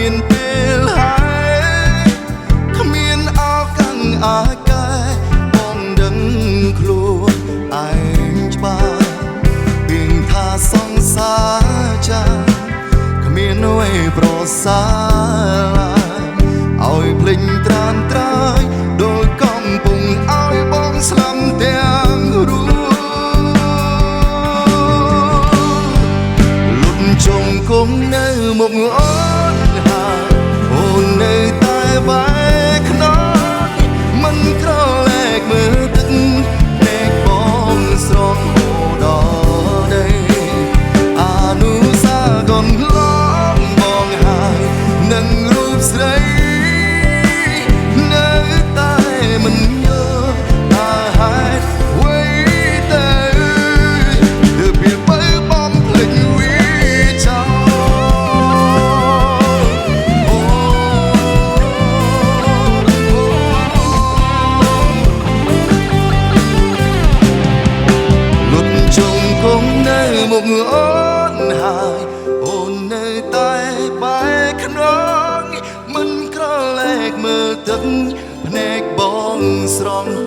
មានពេលហើយគ្មានអោកាំងអាចកែបងដឹងខ្លួនឯងច្បាស់ពីងថាសង្សារចាគ្មានអ្វីប្រសើរឲ្យភ្លេចត្រានត្រើយដោយកំពុងឲ្យបងស្លាប់ទាំងរួលុតជង្គង់នៅមុខអូនហើយអូននៅតែបែកខ្នងមិនក្រឡេកមើលទឹកភ្នែកបងស្រស់ហូរដល់ដីអនុសាកូនឡងបងហើយនឹងរូបស្រីនៅតែមិនយល់ថាហេតុអ្វីទៅទើបវាបើបំភ្លេចវាចោលលុតជង្គង់នៅមុខអូនហើយអូននៅតែបែកខ្នងមិនក្រឡេកមើលទឹកភ្នែកបងស្រស់